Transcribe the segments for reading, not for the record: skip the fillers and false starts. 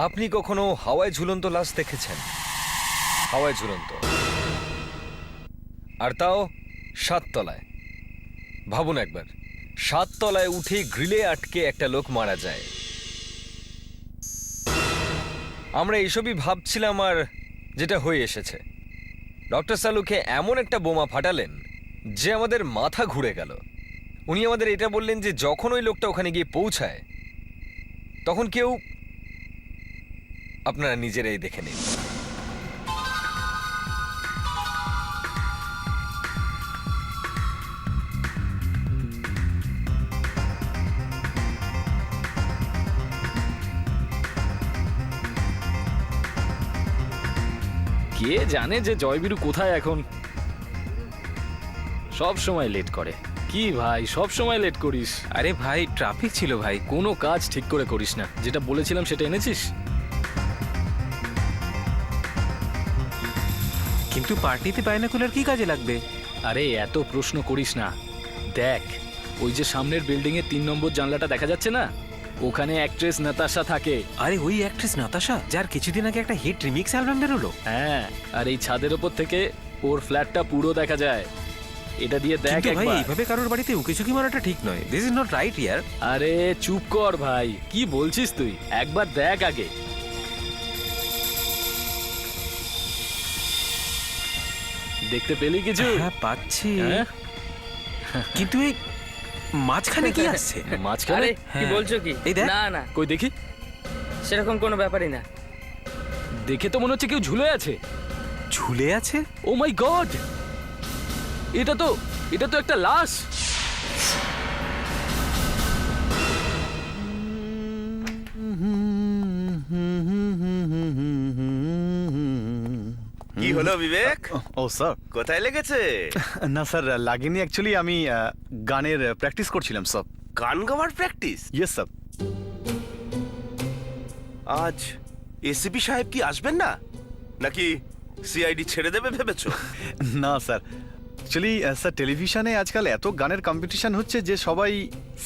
আপনি কখনো হাওয়ায় ঝুলন্ত লাশ দেখেছেন? হাওয়ায় ঝুলন্ত, আর তাও 7 তলায়। ভাবুন একবার, 7 তলায় উঠে গ্রিলে আটকে একটা লোক মারা যায়। আমরা এসবই ভাবছিলাম, আর যেটা হয়ে এসেছে, ডক্টর সালুকে এমন একটা বোমা ফাটালেন যে আমাদের মাথা ঘুরে গেল। উনি আমাদের এটা বললেন যে যখন ওই লোকটা ওখানে গিয়ে পৌঁছায় তখন কেউ, আপনারা নিজেরাই দেখে নিন। কে জানে যে জয়বীরু কোথায় এখন? সব সময় লেট করে। কি ভাই, সব সময় লেট করিস? আরে ভাই, ট্রাফিক ছিল ভাই। কোনো কাজ ঠিক করে করিস না। যেটা বলেছিলাম সেটা এনেছিস? কিন্তু পার্টিতে বাইনোকুলার কি কাজে লাগবে? আরে এত প্রশ্ন করিস না। দেখ, ওই যে সামনের বিল্ডিং এর 3 নম্বর জানলাটা দেখা যাচ্ছে না, ওখানে অ্যাক্ট্রেস নাতাশা থাকে। আরে ওই অ্যাক্ট্রেস নাতাশা, যার কিছুদিন আগে একটা হিট রিমিক্স অ্যালবাম বেরোলো। হ্যাঁ, আর এই ছাদের ওপর থেকে ওর ফ্ল্যাটটা পুরো দেখা যায়। এটা দিয়ে দেখ কিন্তু ভাই, একবার। এইভাবে কারোর বাড়িতে উকিঝুঁকি মারাটা ঠিক নয়। দিস ইজ নট রাইট ইয়ার। আরে চুপ কর ভাই, কি বলছিস তুই? একবার দেখ আগে। দেখতে পেলি কিছু? হ্যাঁ, পাচ্ছি। হ্যাঁ? কিন্তু এই মাঝখানে কি আসছে? মাঝখানে? আরে কি হ্যাঁ। বলছো কি? এই দেখ। না না, কই দেখি। সেরকম কোনো ব্যাপারই না। দেখে তো মনে হচ্ছে কেউ ঝুলে আছে। ঝুলে আছে? ও মাই গড, এটা তো একটা লাশ। কি হলো বিবেক? ও স্যার, কোথায় লেগেছে? না স্যার লাগেনি। অ্যাকচুয়ালি আমি গানের প্র্যাকটিস করছিলাম স্যার। গান গাওয়ার প্র্যাকটিস? Yes sir. আজ এসিপি সাহেব কি আসবেন না, নাকি সিআইডি ছেড়ে দেবে ভেবেছো? না স্যার, অ্যাকচুয়ালি স্যার টেলিভিশনে আজকাল এত গানের কম্পিটিশন হচ্ছে যে সবাই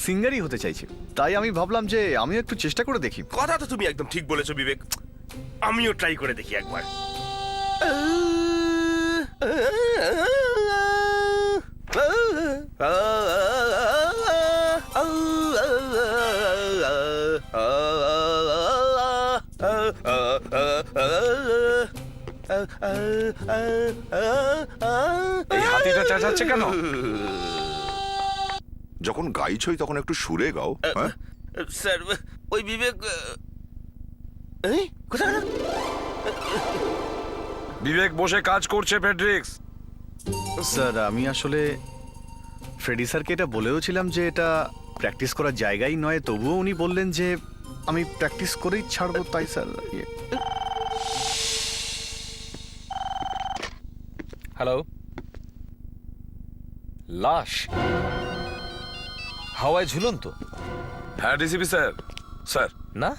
সিঙ্গারই হতে চাইছে। তাই আমি ভাবলাম যে আমিও একটু চেষ্টা করে দেখি। কথা তো তুমি একদম ঠিক বলেছো বিবেক, আমিও ট্রাই করে দেখি একবার। এই হাতিটা চেঁচাচ্ছে কেন? যখন গাইছই তখন একটু সুরে গাও। হ্যাঁ, স্যার ওই বিবেক এই, কোথায় গেল? বিবেক বসে কাজ করছে ফেডরিক্স। স্যার আমি আসলে ফ্রেডি স্যারকে এটা বলেও ছিলাম যে এটা প্র্যাকটিস করার জায়গাই নয়, তবুও উনি বললেন যে আমি প্র্যাকটিস করেই ছাড়বো। তাই স্যার হ্যালো, লাশ হাওয়ায় ঝুলন্ত? হ্যাঁ ডিসিপি স্যার। স্যার না,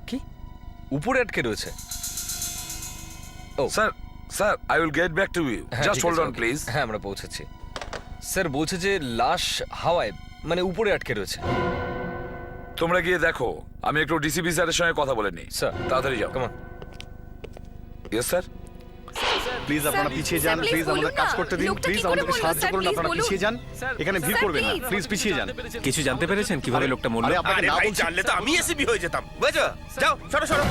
কি উপরে আটকে রয়েছে? ও sir, sir I will get back to you, হ্যাঁ, জাস্ট ঠিক হোল্ড আছে, অন ওকে। প্লিজ। হ্যাঁ, আমরা পৌঁছেছি। স্যার বলছে যে লাশ হাওয়ায়, মানে উপরে আটকে রয়েছে। তোমরা গিয়ে দেখো, আমি একটু ডিসিপি স্যারের সঙ্গে কথা বলে নিই। স্যার তাড়াতাড়ি যাও। কেমন? Yes sir. প্লিজ আপনারা পিছিয়ে যান। প্লিজ আমাদের কাজ করতে দিন। প্লিজ আমাদেরকে সাহায্য করুন। আপনারা পিছিয়ে যান, এখানে ভিড় করবেন না। প্লিজ পিছিয়ে যান। কিছু জানতে পেরেছেন কিভাবে লোকটা মরলো? আরে আপনাকে আরে না ভাই, বলছি। জানলে তো আমি এসিপি হয়ে যেতাম, বুঝেছো? যাও, সরো সরো।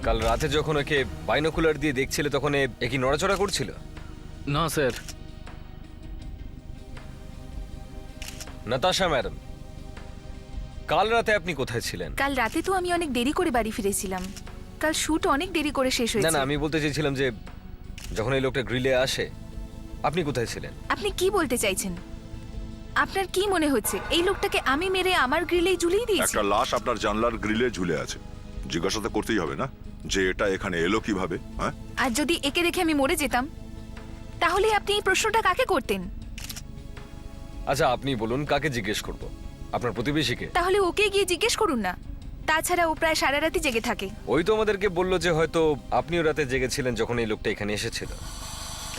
কাল রাতে যখন ওকে বাইনোকুলার দিয়ে দেখছিলে তখন এ কি নড়াচড়া করছিল? না স্যার। নাতাশা ম্যাডাম, কাল রাতে আপনি কোথায় ছিলেন? কাল রাতে তো আমি অনেক দেরি করে বাড়ি ফিরেছিলাম। কাল শুট অনেক দেরি করে শেষ না হয়েছে। না, আমি বলতে চাইছিলাম যে যখন এই লোকটা গ্রিলে আসে আপনি কোথায় ছিলেন? আপনি কি বলতে চাইছেন? আপনার কি মনে হচ্ছে এই লোকটাকে আমি মেরে আমার গ্রিলেই ঝুলিয়ে দিয়েছি? একটা লাশ আপনার জানলার গ্রিলে ঝুলে আছে, জিজ্ঞাসা তো করতেই হবে না যে এটা এখানে এলো কিভাবে। হ্যাঁ, আর যদি একে দেখে আমি মরে যেতাম, তাহলে আপনি এই প্রশ্নটা কাকে করতেন? আচ্ছা আপনি বলুন, কাকে জিজ্ঞেস করব? আপনার প্রতিবেশীকে? তাহলে ওকে গিয়ে জিজ্ঞেস করুন না। তাছাড়া ও প্রায় সারা রাতি জেগে থাকে। ওই তো আমাদেরকে বললো যে হয়তো আপনিও রাতে জেগেছিলেন যখন এই লোকটা এখানে এসেছিল।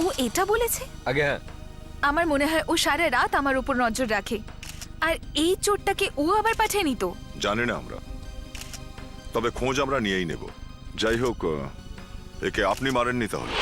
ও এটা বলেছে? আগে হ্যাঁ, আমার মনে হয় ও সারা রাত আমার উপর নজর রাখে। আর এই চোরটাকে ও আবার পাঠিয়ে নিত। জানি না আমরা, তবে খোঁজ আমরা নিয়েই নেব। যাই হোক, একে আপনি মারেননি তাহলে?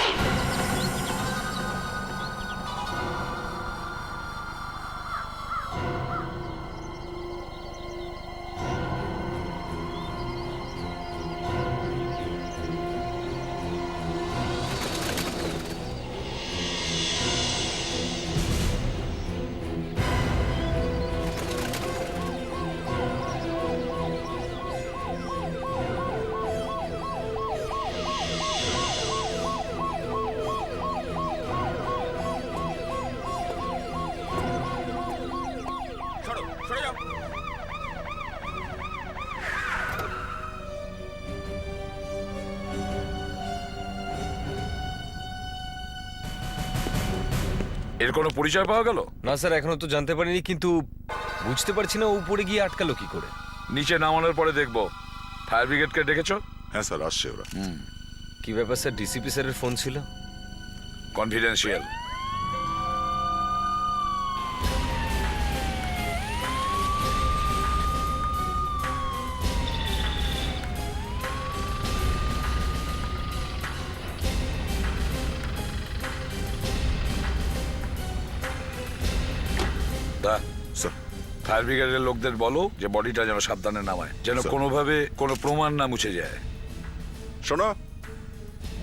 সরে যাও। এর কোনো পরিচয় পাওয়া গেল? না স্যার, এখনো তো জানতে পারিনি, কিন্তু বুঝতে পারছি না ও উপরে গিয়ে আটকালো কি করে। নিচে নামানোর পরে দেখবো। ফায়ার ব্রিগেডকে ডেকেছো? হ্যাঁ স্যার, আসছে ওরা। কি ব্যাপার স্যার? ডিসিপি স্যারের ফোন ছিল। কনফিডেন্সিয়াল। স্যার, ফায়ার ব্রিগেডের লোকদের বলো যে বডিটা যেন সাবধানে নামায়, যেন স্যার। কোনোভাবে কোনো প্রমাণ না মুছে যায়। শোনো,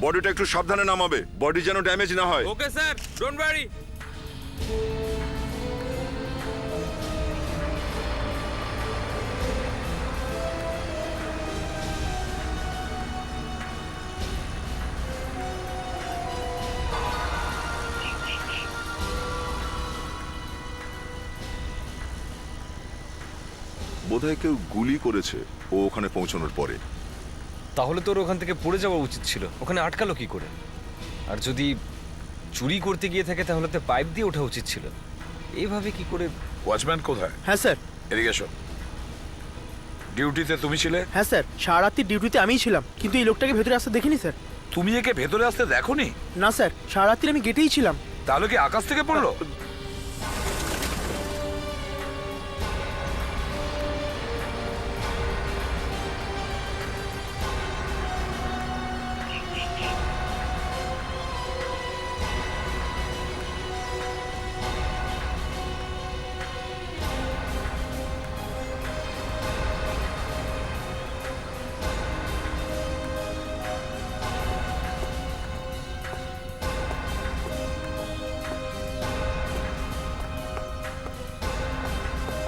বডিটা একটু সাবধানে নামাবে, বডি যেন ড্যামেজ না হয়। Okay sir, don't worry. বোধহয় কেউ গুলি করেছে ও ওখানে পৌঁছানোর পরে। তাহলে তোর ওখান থেকে পড়ে যাওয়া উচিত ছিল। ওখানে আটকালো কি করে? আর যদি চুরি করতে গিয়ে থাকে তাহলে তো পাইপ দিয়ে ওঠা উচিত ছিল। এইভাবে কি করে? ওয়াচম্যান কোথায়? হ্যাঁ স্যার। এদিকে এসো। ডিউটিতে তুমি ছিলে? হ্যাঁ স্যার, সারা রাত্রি ডিউটিতে আমিই ছিলাম, কিন্তু এই লোকটাকে ভেতরে আসতে দেখিনি স্যার। তুমি একে ভেতরে আসতে দেখোনি? না স্যার, সারা রাত্রি আমি গেটেই ছিলাম। তাহলে কি আকাশ থেকে পড়লো?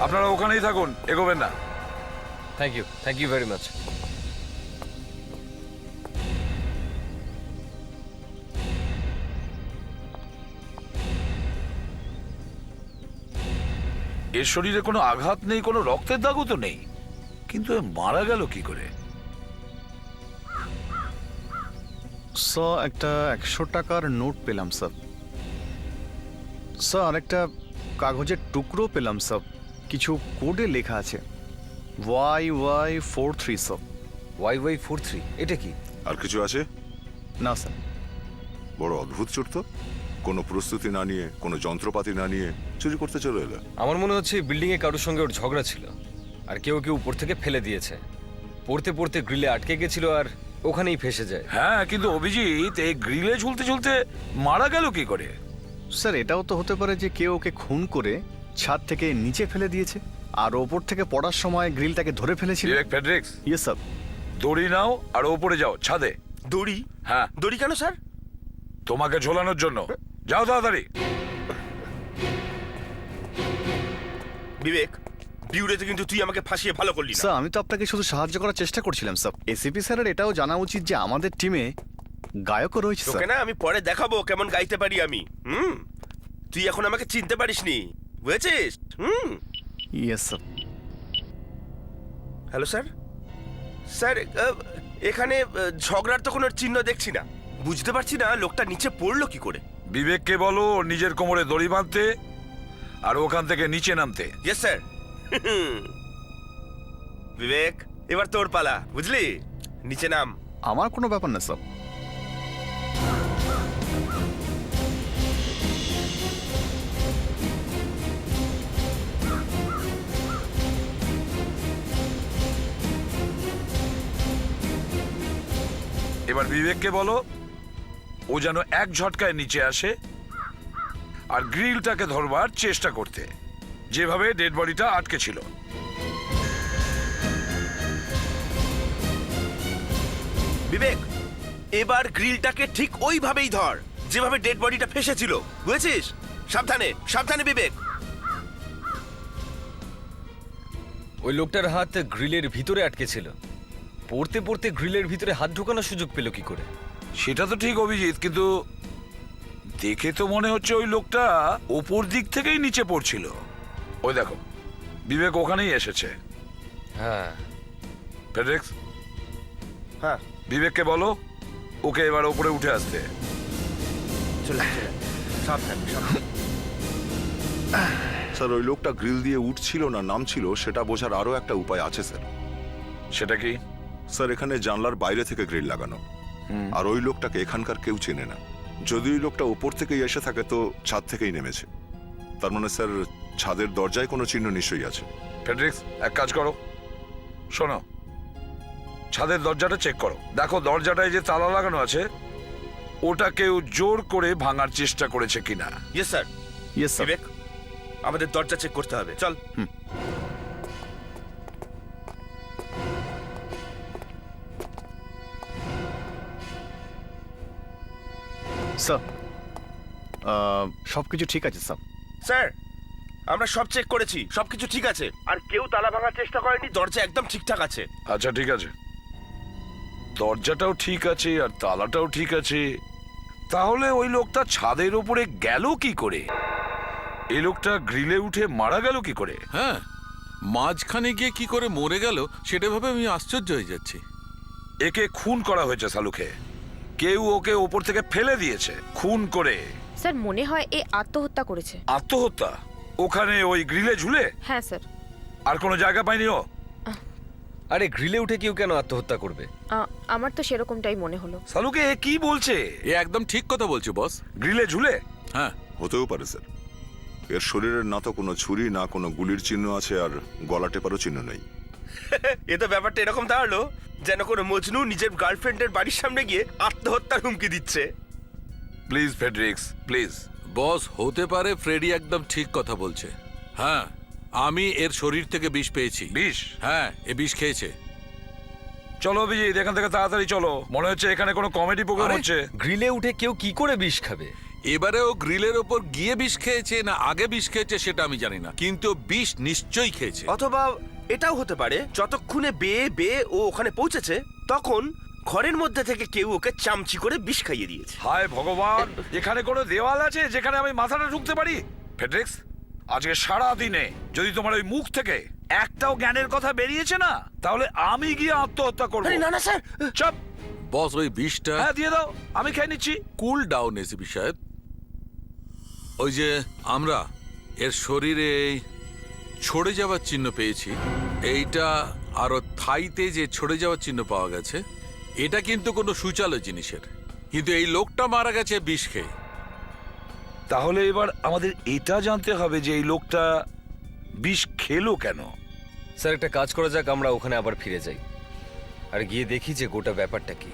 আপনারা ওখানেই থাকুন, এগোবেন না। Thank you very much. এর শরীরে কোনো আঘাত নেই, কোনো রক্তের দাগও তো নেই, কিন্তু এ মারা গেল কি করে? স্যার, একটা 100 টাকার নোট পেলাম স্যার। স্যার, একটা কাগজের টুকরো পেলাম স্যার, কিছু কোডে লেখা আছে YY43 স্যার। YY43 এটা কি? আর কিছু আছে? না স্যার। বড় অদ্ভুত চোর তো, কোনো প্রস্তুতি না নিয়ে, কোনো যন্ত্রপাতি না নিয়ে চুরি করতে চলে এলো। আমার মনে হচ্ছে বিল্ডিং এ কারোর সঙ্গে ওর ঝগড়া ছিল, আর কেউ কেউ উপর থেকে ফেলে দিয়েছে। পড়তে পড়তে গ্রিলে আটকে গেছিল আর ওখানেই ফেসে যায়। হ্যাঁ, কিন্তু অভিজিৎ এই গ্রিলে ঝুলতে ঝুলতে মারা গেল কি করে? স্যার, এটাও তো হতে পারে যে কেউ ওকে খুন করে ছাদ থেকে নিচে ফেলে দিয়েছে, আর ওপর থেকে পড়ার সময় গ্রিলটাকে ধরে ফেলেছিল। বিবেক ফেডরিক্স, ইয়েস স্যার। দড়ি নাও আর ওপরে যাও ছাদে। দড়ি? হ্যাঁ। দড়ি কেন স্যার? তোমাকে ঝোলানোর জন্য। যাও তাড়াতাড়ি। বিবেক, বিউরেতে কিন্তু তুই আমাকে ফাঁসিয়ে ভালো করলি না। স্যার, আমি তো আপনাকে শুধু সাহায্য করার চেষ্টা করছিলাম স্যার। এসিপি স্যারের এটাও জানা উচিত যে আমাদের টিমে গায়কও রয়েছে তোকে স্যার। না আমি পরে দেখাবো কেমন গাইতে পারি আমি। তুই এখন আমাকে চিনতে পারিসনি, বুঝেছিস? Yes sir. Hello sir. Sir, এখানে ঝগড়ার তো কোনো চিহ্ন দেখছি না। বুঝতে পারছি না লোকটা নিচে পড়লো কি করে। বিবেককে বলো ওর নিজের কোমরে দড়ি বাঁধতে আর ওখান থেকে নিচে নামতে। Yes sir. বিবেক, এবার তোর পালা, বুঝলি? নিচে নাম। আমার কোনো ব্যাপার না স্যার। এবার বিবেককে বলো ও যেন এক ঝটকায় নিচে আসে আর গ্রিলটাকে ধরবার চেষ্টা করতে, যেভাবে ডেড বডিটা আটকে ছিল। বিবেক, এবার গ্রিলটাকে ঠিক ওইভাবেই ধর যেভাবে ডেড বডিটা ফেসেছিল, বুঝেছিস? সাবধানে সাবধানে বিবেক। ওই লোকটার হাত গ্রিলের ভিতরে আটকে ছিল। পড়তে পড়তে গ্রিলের ভিতরে হাত ঢোকানোর সুযোগ পেল কি করে? সেটা তো ঠিক অভিজিৎ, কিন্তু দেখে তো মনে হচ্ছে ওই লোকটা ওপর দিক থেকেই নিচে পড়ছিল। ওই দেখো, বিবেক ওখানেই এসেছে। হ্যাঁ, ফেডরিক্স, হ্যাঁ, বিবেককে বলো ওকে এবার ওপরে উঠে আসতে। চলে সাবধানে সাবধানে। স্যার, ওই লোকটা গ্রিল দিয়ে উঠছিল না নামছিল সেটা বোঝার আরো একটা উপায় আছে স্যার। সেটা কি? স্যার, এখানে জানলার বাইরে থেকে গ্রিল লাগানো, আর ওই লোকটাকে এখানকার কেউ চেনে না। যদি ওই লোকটা উপর থেকেই এসে থাকে তো ছাদ থেকেই নেমেছে। তার মানে স্যার, ছাদের দরজায় কোনো চিহ্ন নিশ্চয়ই আছে। ফেডরিক্স, এক কাজ করো, শোনো, ছাদের দরজাটা চেক করো, দেখো দরজাটায় যে তালা লাগানো আছে ওটা কেউ জোর করে ভাঙার চেষ্টা করেছে কিনা। Yes sir. Yes sir. Vivek, আমাদের দরজা চেক করতে হবে, চল। স্যার, সবকিছু ঠিক আছে স্যার। স্যার, আমরা সব চেক করেছি, সবকিছু ঠিক আছে, আর কেউ তালা ভাঙার চেষ্টা করেনি, দরজা একদম ঠিকঠাক আছে। আচ্ছা ঠিক আছে, দরজাটাও ঠিক আছে আর তালাটাও ঠিক আছে, তাহলে ওই লোকটা ছাদের উপরে গেল কি করে? এই লোকটা গ্রিলে উঠে মারা গেল কি করে? হ্যাঁ, মাঝখানে গিয়ে কি করে মরে গেল সেটা ভাবে আমি আশ্চর্য হয়ে যাচ্ছি। একে খুন করা হয়েছে সালুকে, কেউ ওকে ওপর থেকে ফেলে দিয়েছে খুন করে। স্যার মনে হয় এ আত্মহত্যা করেছে। আত্মহত্যা? ওখানে ওই গ্রিলে ঝুলে? হ্যাঁ স্যার। আর কোনো জায়গা পাইনি ও? আরে গ্রিলে উঠে কেউ কেন আত্মহত্যা করবে? আমার তো সেরকমটাই মনে হলো। সালুকে এ কি বলছে? এ একদম ঠিক কথা বলছে বস। গ্রিলে ঝুলে? হ্যাঁ, হতেও পারে স্যার। এর শরীরের না তো কোনো ছুরি না কোনো গুলির চিহ্ন আছে, আর গলা টেপারও চিহ্ন নেই। এ তো ব্যাপারটা এরকম দাঁড়ালো যেন কোনো মজনু নিজের গার্লফ্রেন্ডের বাড়ির সামনে গিয়ে আত্মহত্যার হুমকি দিচ্ছে। Please ফেডরিক্স, please. বস, হতে পারে ফ্রেডি একদম ঠিক কথা বলছে। হ্যাঁ, আমি এর শরীর থেকে বিষ পেয়েছি। বিষ? হ্যাঁ, এ বিষ খেয়েছে। চলো অভিজিৎ, এখান থেকে তাড়াতাড়ি চলো, মনে হচ্ছে এখানে কোনো কমেডি প্রোগ্রাম আরে, হচ্ছে। গ্রিলে উঠে কেউ কি করে বিষ খাবে? এবারে ও গ্রিলের ওপর গিয়ে বিষ খেয়েছে না আগে বিষ খেয়েছে সেটা আমি জানি না, কিন্তু বিষ নিশ্চয়ই খেয়েছে। অথবা এটাও হতে পারে যতক্ষণে বেয়ে বেয়ে ও ওখানে পৌঁছেছে তখন ঘরের মধ্যে থেকে কেউ ওকে চামচি করে বিষ খাইয়ে দিয়েছে। হায় ভগবান, এখানে কোনো দেওয়াল আছে যেখানে আমি মাথাটা ঢুকতে পারি? ফেডরিক্স, আজকে সারা দিনে যদি তোমার ওই মুখ থেকে একটাও জ্ঞানের কথা বেরিয়েছে না, তাহলে আমি গিয়ে আত্মহত্যা করবো। আরে না না স্যার, চুপ। বস, ওই বিষটা হ্যাঁ দিয়ে দাও, আমি খেয়ে নিচ্ছি। কুল ডাউন এসি বিষয়। ওই যে আমরা এর শরীরে ছড়ে যাওয়ার চিহ্ন পেয়েছি, এইটা আরো থাইতে যে ছড়ে যাওয়ার চিহ্ন পাওয়া গেছে, এটা কিন্তু কোনো সুচালো জিনিসের, কিন্তু এই লোকটা মারা গেছে বিষ খেয়ে। তাহলে এবার আমাদের এটা জানতে হবে যে এই লোকটা বিষ খেলো কেন। স্যার, একটা কাজ করা যাক, আমরা ওখানে আবার ফিরে যাই আর গিয়ে দেখি যে গোটা ব্যাপারটা কি।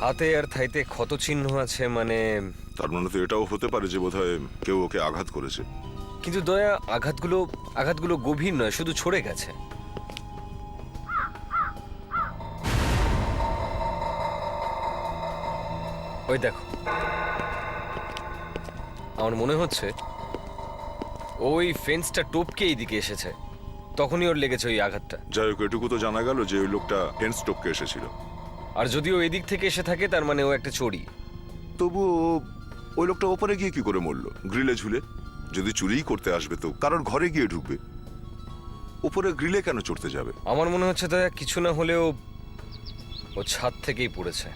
হাতে আর থাইতে ক্ষত চিহ্ন আছে, মানে তার মানে তো এটাও হতে পারে যে বোধহয় কেউ ওকে আঘাত করেছে। কিন্তু দয়া, আঘাতগুলো গভীর নয়, শুধু ছড়ে গেছে। ওই দেখো, আমার মনে হচ্ছে ওই ফেন্সটা টপকে এইদিকে এসেছে, তখনই ওর লেগেছে ওই আঘাতটা। যাই হোক, এটুকু তো জানা গেল যে ওই লোকটা ফেন্স টপকে এসেছিল। আর যদি ও এদিক থেকে এসে থাকে তার মানে ও একটা চোরি। তবুও ওই লোকটা ওপরে গিয়ে কি করে মরলো? গ্রিলে ঝুলে? যদি চুরিই করতে আসবে তো কারোর ঘরে গিয়ে ঢুকবে, উপরে গ্রিলে কেন চড়তে যাবে? আমার মনে হচ্ছে দয়া, কিছু না হলেও ও ছাদ থেকেই পড়েছে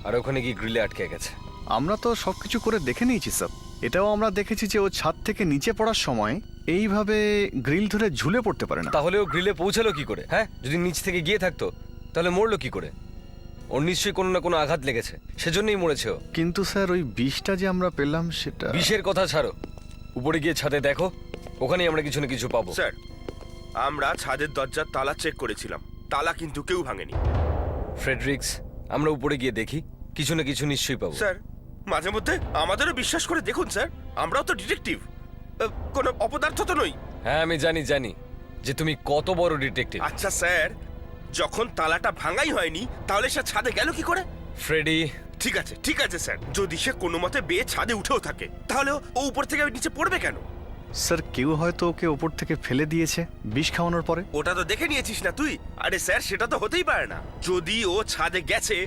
আর ওখানে গিয়ে গ্রিলে আটকে গেছে। আমরা তো সবকিছু করে দেখে নিয়েছি স্যার। এটাও আমরা দেখেছি যে ও ছাদ থেকে নিচে পড়ার সময় এইভাবে গ্রিল ধরে ঝুলে পড়তে পারে না। তাহলে ও গ্রিলে পৌঁছালো কি করে? হ্যাঁ, যদি নিচ থেকে গিয়ে থাকতো তাহলে মরলো কি করে? ও ওর নিশ্চয়ই কোনো না কোনো আঘাত লেগেছে, সেজন্যই মরেছে ও। কিন্তু স্যার ওই বিষটা যে আমরা পেলাম সেটা বিষের কথা ছাড়ো, উপরে গিয়ে ছাদে দেখো, ওখানেই আমরা কিছু না কিছু পাবো। স্যার, আমরা ছাদের দরজার তালা চেক করেছিলাম, তালা কিন্তু কেউ ভাঙেনি। ফ্রেডরিক্স, আমরা উপরে গিয়ে দেখি, কিছু না কিছু নিশ্চয়ই পাবো। স্যার, মাঝে মধ্যে আমাদেরও বিশ্বাস করে দেখুন স্যার, আমরাও তো ডিটেকটিভ, কোনো অপদার্থ তো নই। হ্যাঁ, আমি জানি যে তুমি কত বড় ডিটেকটিভ। আচ্ছা স্যার, যখন তালাটা ভাঙাই হয়নি তাহলে সে ছাদে গেল কি করে? ফ্রেডি, ঠিক আছে স্যার, যদি সে কোনো মতে বেয়ে ছাদে উঠেও থাকে তাহলে ও উপর থেকে নিচে পড়বে কেন? স্যার কেউ হয়তো ওকে ওপর থেকে ফেলে দিয়েছে বিষ খাওয়ানোর পরে। ওটা তো দেখে নিয়েছিস না তুই? আরে স্যার, সেটা তো হতেই পারে না। যদি ও ছাদে গেছে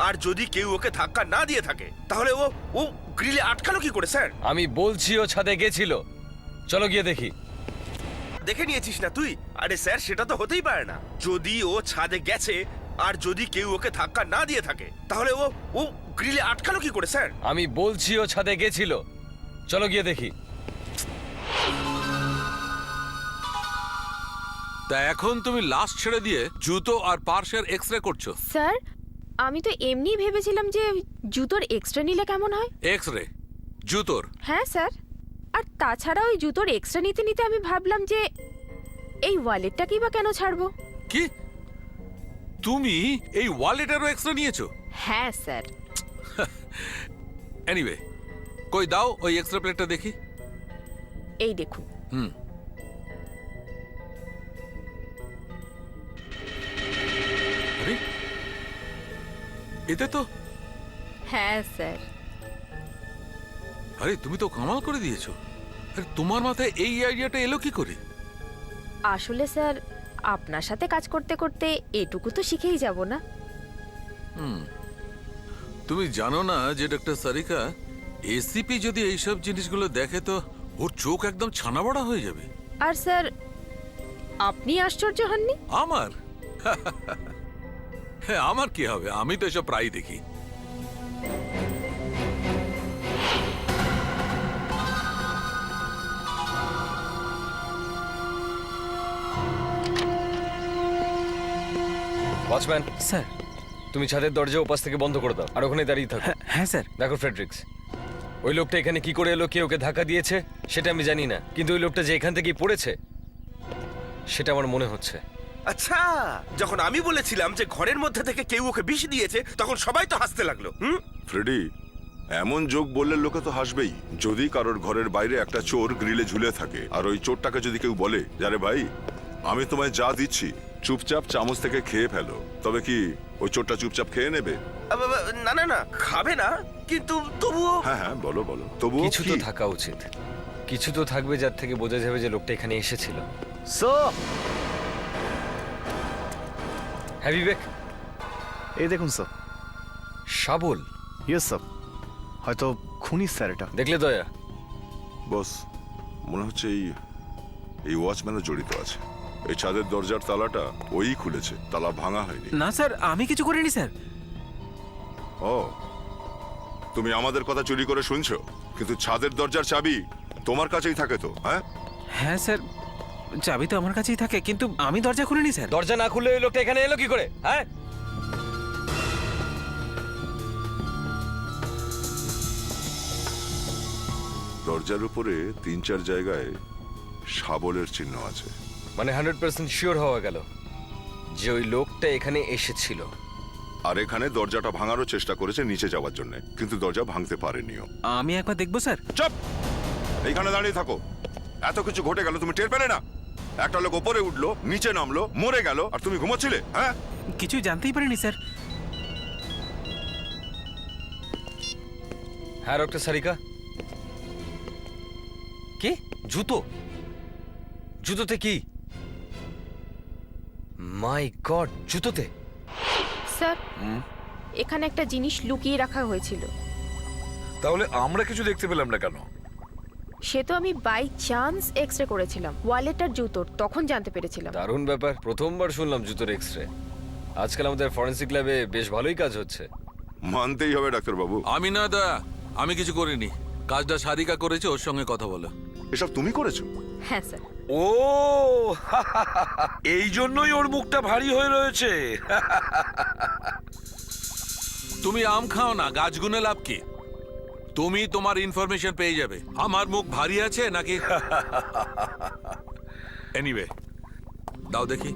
আর যদি কেউ ওকে ধাক্কা না দিয়ে থাকে তাহলে ও গ্রিলে আটকালো কি করে স্যার? আমি বলছি ও ছাদে গেছিল, চলো গিয়ে দেখি। দেখে নিয়েছিস না তুই? আরে স্যার, সেটা তো হতেই পারে না। যদি ও ছাদে গেছে আর যদি কেউ ওকে ধাক্কা না দিয়ে থাকে তাহলে ও গ্রিলে আটকালো কি করে স্যার? আমি বলছি ও ছাদে গেছিল, চলো গিয়ে দেখি। তা এখন তুমি লাশ ছেড়ে দিয়ে জুতো আর পার্সের এক্সরে করছো? স্যার, আমি তো এমনি ভেবেছিলাম যে জুতোর এক্সট্রা নিলে কেমন হয়। এক্সরে জুতোর? হ্যাঁ স্যার, আর তাছাড়া ওই জুতোর এক্সট্রা নিতে নিতে আমি ভাবলাম যে এই ওয়ালেটটাকেই বা কেন ছাড়বো। কি তুমি এই ওয়ালেটেরও এক্সরে নিয়েছো? হ্যাঁ স্যার। এনিওয়ে, কই দাও ওই এক্সরে প্লেটটা দেখি। এই দেখুন। আরে এতে তো, হ্যাঁ স্যার। আরে তুমি তো কামাল করে দিয়েছো। আরে তোমার মাথায় এই আইডিয়াটা এলো কি করে? আসলে স্যার, আপনার সাথে কাজ করতে করতে এটুকু তো শিখেই যাব না। তুমি জানো না যে ডক্টর সারিকা, এসিপি যদি এইসব জিনিসগুলো দেখে তো ওর চোখ একদম ছানা বড়া হয়ে যাবে। আর স্যার, আপনি আশ্চর্য হননি? আমার হ্যাঁ, আমার কি হবে, আমি তো এসব প্রায়ই দেখি। Watchman sir. তুমি ছাদের দরজা ওপাশ থেকে বন্ধ করে দাও আর ওখানে দাঁড়িয়ে থাকো। হ্যাঁ স্যার। দেখো ফ্রেডরিক্স, ওই লোকটা এখানে কি করে এলো, কে ওকে ধাক্কা দিয়েছে সেটা আমি জানি না, কিন্তু ওই লোকটা যে এখান থেকেই পড়েছে সেটা আমার মনে হচ্ছে। আচ্ছা, যখন আমি বলেছিলাম যে ঘরের মধ্যে থেকে কেউ ওকে বিষ দিয়েছে তখন সবাই তো হাসতে লাগলো। ফ্রেডি, এমন যোগ বললে লোকে তো হাসবেই। যদি কারোর ঘরের বাইরে একটা চোর গ্রিলে ঝুলে থাকে আর ওই চোরটাকে যদি কেউ বলে, আরে ভাই, আমি তোমায় যা দিচ্ছি চুপচাপ চামচ থেকে খেয়ে ফেলো, তবে কি ওই চোরটা চুপচাপ খেয়ে নেবে? না না না, খাবে না, কিন্তু তবুও। হ্যাঁ হ্যাঁ, বলো তবুও কিছু তো থাকা উচিত, কিছু তো থাকবে যার থেকে বোঝা যাবে যে লোকটা এখানে এসেছিল। হ্যাঁ বিবেক, এই দেখুন স্যার। শাবল? ইয়েস স্যার, হয়তো খুনি স্যার এটা। দেখলে দয়া? বস, মনে হচ্ছে এই ওয়াচম্যানও জড়িত আছে। এই ছাদের দরজার তালাটা ওই খুলেছে, তালা ভাঙা হয়নি। না স্যার, আমি কিছু করিনি স্যার। ও, তুমি আমাদের কথা চুরি করে শুনছো, কিন্তু ছাদের দরজার চাবি তোমার কাছেই থাকে তো? হ্যাঁ হ্যাঁ স্যার, চাবি তো আমার কাছেই থাকে, কিন্তু আমি দরজা খুলিনি স্যার। দরজা না খুলে ওই লোকটা এখানে এলো কি করে? হ্যাঁ, দরজার উপরে 3-4 জায়গায় শাবলের চিহ্ন আছে। মানে 100% শিওর হওয়া গেল যে ওই লোকটা এখানে এসেছিল। আর এখানে দরজাটা ভাঙারও চেষ্টা করেছে নিচে যাওয়ার জন্য, কিন্তু দরজা ভাঙতে পারেনিও। আমি একবার দেখবো স্যার। চুপ! এইখানে দাঁড়িয়ে থাকো। এত কিছু ঘটে গেল, তুমি টের পেলে না? একটা লোক ওপরে উঠলো, নিচে নামলো, মরে গেল, আর তুমি ঘুমোচ্ছিলে? হ্যাঁ, কিছুই জানতেই পারিনি স্যার। হ্যাঁ ডক্টর সারিকা। কি জুতো? জুতোতে কি? মাই গড, জুতোতে? স্যার, এখানে একটা জিনিস লুকিয়ে রাখা হয়েছিল। তাহলে আমরা কিছু দেখতে পেলাম না কেন? সে তো আমি বাই চান্স এক্সরে করেছিলাম ওয়ালেট আর জুতোর, তখন জানতে পেরেছিলাম। দারুণ ব্যাপার, প্রথমবার শুনলাম জুতোর এক্সরে। আজকাল আমাদের ফরেন্সিক ল্যাবে বেশ ভালোই কাজ হচ্ছে। মানতেই হবে ডাক্তারবাবু। আমি না দা, আমি কিছু করিনি। কাজটা সারিকা করেছে, ওর সঙ্গে কথা বলো। এসব তুমি করেছো? হ্যাঁ স্যার। ও এই জন্যই ওর মুখটা ভারী হয়ে রয়েছে। তুমি আম খাও না, গাছ গুনে লাভ কি? তুমি তোমার ইনফরমেশন পেয়ে যাবে। আমার মুখ ভারী আছে নাকি? এনিওয়ে, দাও দেখি।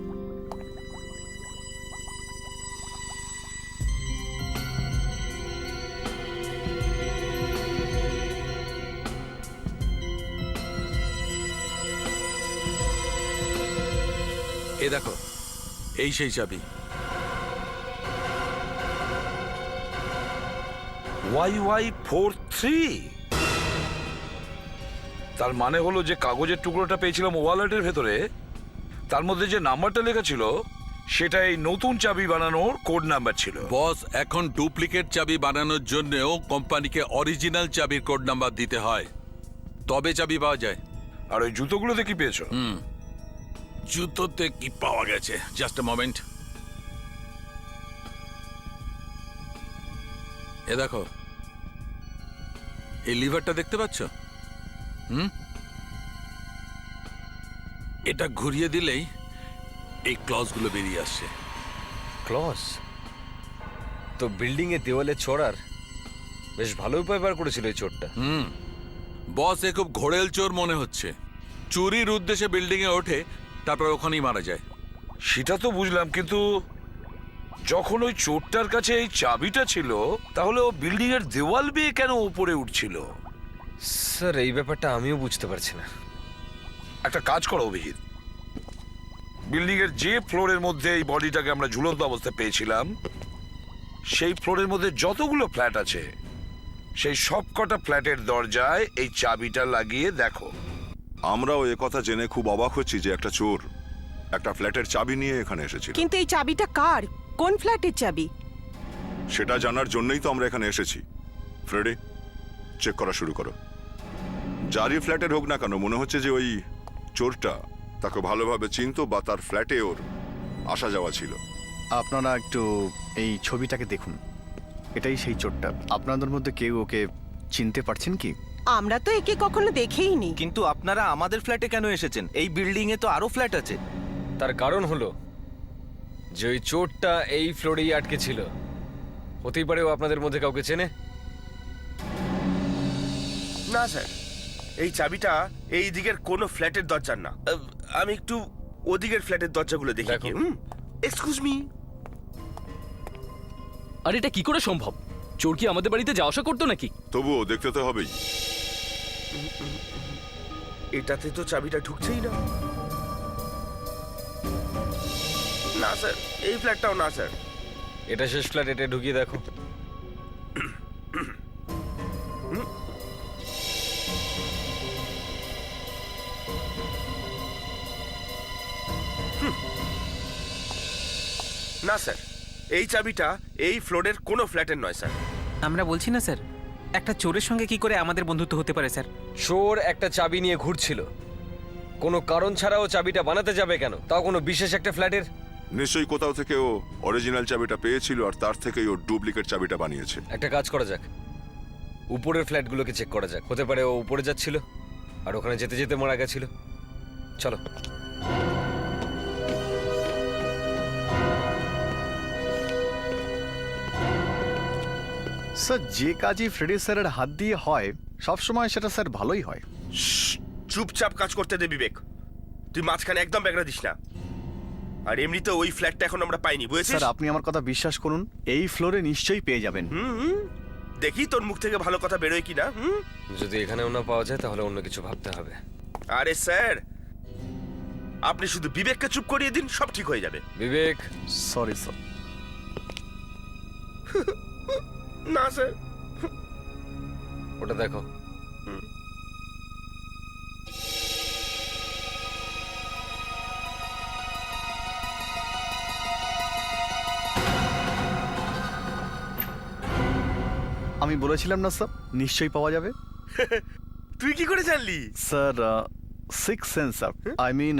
এ দেখো, এই সেই চাবি। YY43 তার মানে হলো যে কাগজের টুকরোটা পেয়েছিলাম ওয়ালেটের ভেতরে, তার মধ্যে যে নাম্বারটা লেখা ছিল সেটা এই নতুন চাবি বানানোর কোড নাম্বার ছিল। বস, এখন ডুপ্লিকেট চাবি বানানোর জন্যও কোম্পানিকে অরিজিনাল চাবির কোড নাম্বার দিতে হয়, তবে চাবি পাওয়া যায়। আর ওই জুতোগুলোতে কি পেয়েছো? জুতোতে কি পাওয়া গেছে? Just a moment. এ দেখো, এই লিভারটা দেখতে পাচ্ছ? এটা ঘুরিয়ে দিলেই এই ক্লজগুলো বেরিয়ে আসছে। ক্লস? তো বিল্ডিং এ দেওয়ালে চড়ার বেশ ভালো উপায় বার করেছিল এই চোরটা। বস, এ খুব ঘোড়েল চোর মনে হচ্ছে। চুরির উদ্দেশ্যে বিল্ডিং এ ওঠে, তারপর ওখানেই মারা যায়। সেটা তো বুঝলাম, কিন্তু যখন ওই চোরটার কাছে এই চাবিটা ছিল তাহলে ও বিল্ডিং এর দেওয়াল বেয়ে কেন উপরে উঠছিল? স্যার এই ব্যাপারটা আমিও বুঝতে পারছি না। একটা কাজ করো অভিজিৎ, বিল্ডিং এর যে ফ্লোরের মধ্যে এই বডিটাকে আমরা ঝুলন্ত অবস্থায় পেয়েছিলাম সেই ফ্লোরের মধ্যে যতগুলো ফ্ল্যাট আছে সেই সবকটা ফ্ল্যাটের দরজায় এই চাবিটা লাগিয়ে দেখো। আমরাও কথা জেনে খুব অবাক হচ্ছি যে একটা চোর একটা ফ্ল্যাটের চাবি নিয়ে এখানে এসেছিল। কিন্তু এই চাবিটা কার? কোন ফ্ল্যাটের চাবি? সেটা জানার জন্যই তো আমরা এখানে এসেছি। ফ্রেডি, চেক করা শুরু করো। যারই ফ্ল্যাটের হোক না কেন, মনে হচ্ছে যে ওই চোরটা তাকে ভালোভাবে চিনতো বা তার ফ্ল্যাটে ওর আসা যাওয়া ছিল। আপনারা একটু এই ছবিটাকে দেখুন, এটাই সেই চোরটা। আপনাদের মধ্যে কেউ ওকে চিনতে পারছেন কি? আমরা তো একে কখনো দেখেইনি। কিন্তু আপনারা আমাদের ফ্ল্যাটে কেন এসেছেন? এই বিল্ডিং এ তো আরো ফ্ল্যাট আছে। তার কারণ হলো যে ওই চোরটা এই ফ্লোরেই আটকে ছিল। হতেই পারে ও আপনাদের মধ্যে কাউকে চেনে। না স্যার, এই চাবিটা এই দিকের কোনো ফ্ল্যাটের দরজার না। আমি একটু ওদিকের ফ্ল্যাটের দরজাগুলো দেখি। দেখো। Excuse me. আর এটা কি করে সম্ভব? চোর কি আমাদের বাড়িতে যাওয়া আসা করতো নাকি? তবুও দেখতে তো হবেই। এটাতে তো চাবিটা ঢুকছেই না। না স্যার, এই ফ্ল্যাটটাও না স্যার। এটা শেষ ফ্ল্যাট, এটা ঢুকিয়ে দেখো। না স্যার, এই চাবিটা এই ফ্লোরের কোনো ফ্ল্যাটের নয় স্যার। আমরা বলছি না স্যার, একটা চোরের সঙ্গে কি করে আমাদের বন্ধুত্ব হতে পারে স্যার? চোর একটা চাবি নিয়ে ঘুরছিল, কোনো কারণ ছাড়াও চাবিটা বানাতে যাবে কেন, তাও কোনো বিশেষ একটা ফ্ল্যাটের? নিশ্চয়ই কোথাও থেকে ও অরিজিনাল চাবিটা পেয়েছিল আর তার থেকেই ও ডুপ্লিকেট চাবিটা বানিয়েছে। একটা কাজ করা যাক, উপরের ফ্ল্যাটগুলোকে চেক করা যাক। হতে পারে ও উপরে যাচ্ছিল আর ওখানে যেতে যেতে মারা গেছিল। চলো। স্যার, যে কাজই ফ্রেডি স্যারের হাত দিয়ে হয় সবসময় সেটা স্যার ভালোই হয়। চুপচাপ কাজ করতে দে বিবেক, তুই মাঝখানে একদম ব্যাগড়া দিস না। আর এমনিতে ওই ফ্ল্যাটটা এখন আমরা পাইনি, বুঝেছিস? স্যার, আপনি আমার কথা বিশ্বাস করুন, এই ফ্লোরে নিশ্চয়ই পেয়ে যাবেন। দেখি তোর মুখ থেকে ভালো কথা বেরোয় কিনা। যদি এখানেও না পাওয়া যায় তাহলে অন্য কিছু ভাবতে হবে। আরে স্যার, আপনি শুধু বিবেককে চুপ করিয়ে দিন, সব ঠিক হয়ে যাবে। বিবেক। Sorry sir. না স্যার। ওটা দেখো। আমি বলেছিলাম না স্যার, নিশ্চয়ই পাওয়া যাবে। তুই কি করে জানলি? Sir, six sensor, I mean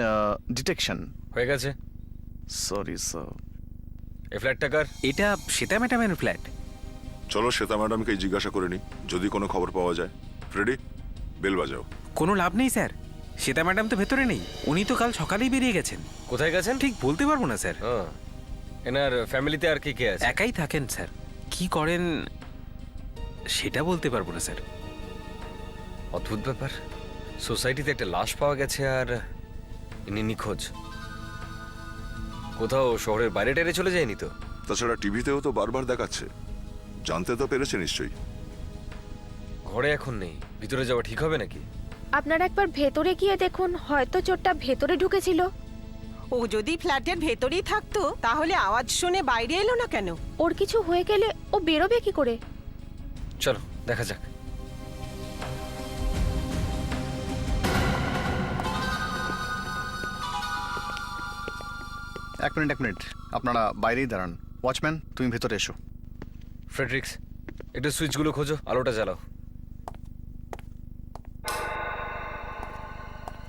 detection হয়ে গেছে। Sorry sir. এই ফ্ল্যাটটা কার? এটা শ্বেতা ম্যাডামের ফ্ল্যাট। চলো শ্বেতা ম্যাডামকে জিজ্ঞাসা করে নি, যদি কোনো খবর পাওয়া যায়। ফ্রেডি, বেল বাজাও। কোনো লাভ নেই স্যার, শ্বেতা ম্যাডাম তো ভেতরে নেই। উনি তো কাল সকালেই বেরিয়ে গেছেন। কোথায় গেছেন ঠিক বলতে পারবো না স্যার। এনার ফ্যামিলিতে আর কে কে আছে? একাই থাকেন স্যার। কি করেন সেটা বলতে পারবো না স্যার। অদ্ভুত ব্যাপার, সোসাইটিতে একটা লাশ পাওয়া গেছে আর ইনি নিখোঁজ। কোথাও শহরের বাইরে টেরে চলে যায়নি তো? তাছাড়া টিভিতেও তো বারবার দেখাচ্ছে, জানতে তো পেরেছে নিশ্চয়ই। ঘরে এখন নেই, ভিতরে যাওয়া ঠিক হবে নাকি? আপনারা একবার ভেতরে গিয়ে দেখুন, হয়তো চোরটা ভেতরে ঢুকেছিল। ও যদি ফ্ল্যাটের ভেতরেই থাকতো তাহলে আওয়াজ শুনে বাইরে এলো না কেন? ওর কিছু হয়ে গেলে ও বেরোবে কি করে? চলো দেখা যাক। এক মিনিট, আপনারা বাইরেই দাঁড়ান। ওয়াচম্যান, তুমি ভেতরে এসো। ফ্রেডরিক্স, একটু সুইচগুলো খোঁজো, আলোটা জ্বালাও।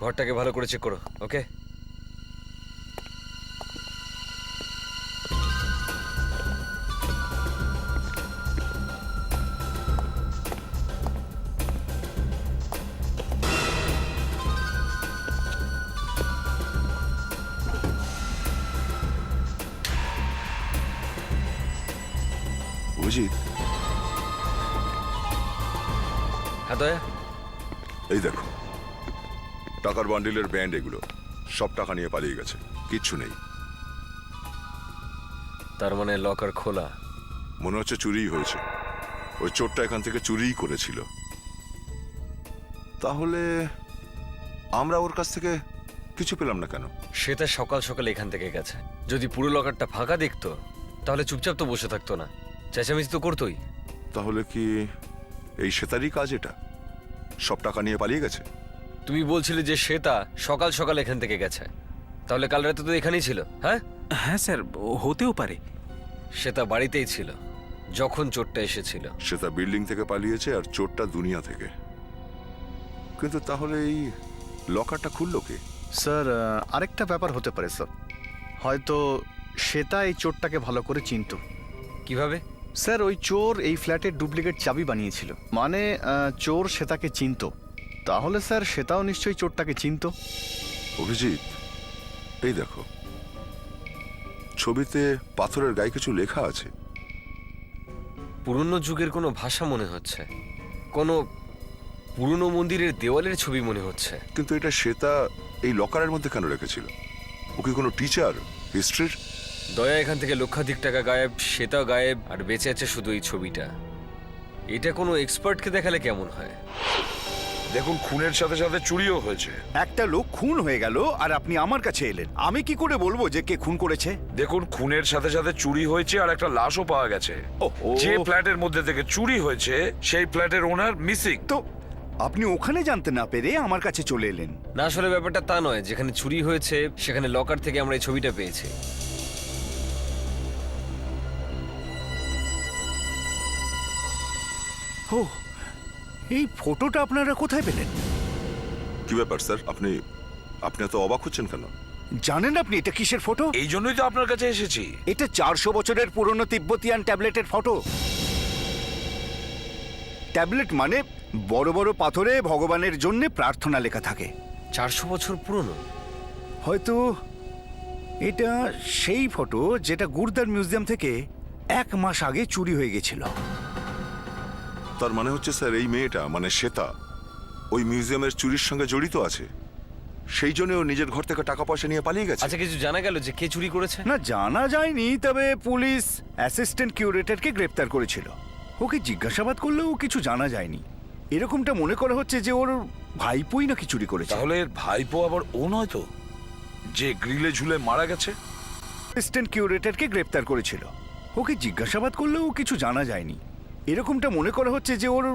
ঘরটাকে ভালো করে চেক করো, ওকে? অভিজিৎ, হ্যাঁ দয়া, এই দেখো, টাকার বান্ডিলের ব্যান্ড, এগুলো সব টাকা নিয়ে পালিয়ে গেছে, কিচ্ছু নেই। তার মানে লকার খোলা। মনে হচ্ছে চুরিই হয়েছে। ওই চোরটা এখান থেকে চুরিই করেছিল। তাহলে আমরা ওর কাছ থেকে কিছু পেলাম না কেন? সেটা সকাল সকাল এখান থেকে গেছে। যদি পুরো লকারটা ফাঁকা দেখতো তাহলে চুপচাপ তো বসে থাকতো না, চেঁচামেচি তো করতোই। তাহলে কি এই শ্বেতারই কাজ এটা? সব টাকা নিয়ে পালিয়ে গেছে? তুমি বলছিলে যে শ্বেতা সকাল সকাল এখান থেকে গেছে, তাহলে কাল রাতে তো এখানেই ছিল। হ্যাঁ হ্যাঁ স্যার, হতেও পারে। শ্বেতা বাড়িতেই ছিল যখন চোরটা এসেছিল। শ্বেতা বিল্ডিং থেকে পালিয়েছে আর চোরটা দুনিয়া থেকে। কিন্তু তাহলে এই লকারটা খুললো কে? স্যার, আরেকটা ব্যাপার হতে পারে স্যার। হয়তো শ্বেতা এই চোরটাকে ভালো করে চিনত। কিভাবে? স্যার, ওই চোর এই ফ্ল্যাটের ডুপ্লিকেট চাবি বানিয়েছিল, মানে চোর শ্বেতাকে চিনত। তাহলে স্যার শ্বেতাও নিশ্চয়ই চোরটাকে চিনত। অভিজিৎ, এই দেখো, ছবিতে পাথরের গায়ে কিছু লেখা আছে। পুরনো যুগের কোনো ভাষা মনে হচ্ছে, কোনো পুরনো মন্দিরের দেওয়ালের ছবি মনে হচ্ছে। কিন্তু এটা শ্বেতা এই লকারের মধ্যে কেন রেখেছিল? ও কি কোনো টিচার হিস্ট্রির? দয়া এখান থেকে লক্ষাধিক টাকা গায়েব, শ্বেতা গায়েব, আর বেঁচে আছে শুধু এই ছবিটা। এটা কোনো এক্সপার্টকে দেখালে কেমন হয়? দেখুন, খুনের সাথে সাথে চুরিও হয়েছে। একটা লোক খুন হয়ে গেল আর আপনি আমার কাছে এলেন, আমি কি করে বলবো যে কে খুন করেছে? দেখুন, খুনের সাথে সাথে চুরি হয়েছে আর একটা লাশও পাওয়া গেছে। ওহো। যে ফ্ল্যাটের মধ্যে থেকে চুরি হয়েছে সেই ফ্ল্যাটের ওনার মিসিং। তো আপনি ওখানে জানতে না পেরে আমার কাছে চলে এলেন? না, আসলে ব্যাপারটা তা নয়। যেখানে চুরি হয়েছে সেখানে লকার থেকে আমরা এই ছবিটা পেয়েছি। ও, এই ফটোটা আপনারা কোথায় পেলেন? কি ব্যাপার স্যার, আপনি এত অবাক হচ্ছেন কেন? জানেন আপনি এটা কিসের ফটো? এই জন্যই তো আপনার কাছে এসেছি। এটা 400 বছরের পুরনো তিব্বতিয়ান ট্যাবলেটের ফটো। ট্যাবলেট মানে বড় বড় পাথরে ভগবানের জন্য প্রার্থনা লেখা থাকে। 400 বছর পুরনো? হয়তো এটা সেই ফটো যেটা গুরদার মিউজিয়াম থেকে 1 মাস আগে চুরি হয়ে গেছিল। তার মানে হচ্ছে স্যার, এই মেয়েটা মানে শ্বেতা ওই মিউজিয়ামের চুরির সঙ্গে জড়িত আছে, সেই জন্য ও নিজের ঘর থেকে টাকা পয়সা নিয়ে পালিয়ে গেছে। আচ্ছা, কিছু জানা গেল যে কে চুরি করেছে? না, জানা যায়নি, তবে পুলিশ অ্যাসিস্ট্যান্ট কিউরেটরকে গ্রেপ্তার করেছিল। ওকে জিজ্ঞাসাবাদ করলেও কিছু জানা যায়নি। এরকমটা মনে করা হচ্ছে যে ওর ভাইপোই নাকি চুরি করেছে। তাহলে এর ভাইপো আবার ও নয় তো, যে গ্রিলে ঝুলে মারা গেছে? অ্যাসিস্ট্যান্ট কিউরেটরকে গ্রেপ্তার করেছিল। ওকে জিজ্ঞাসাবাদ করলেও কিছু জানা যায়নি। এরকমটা মনে করা হচ্ছে যে ওর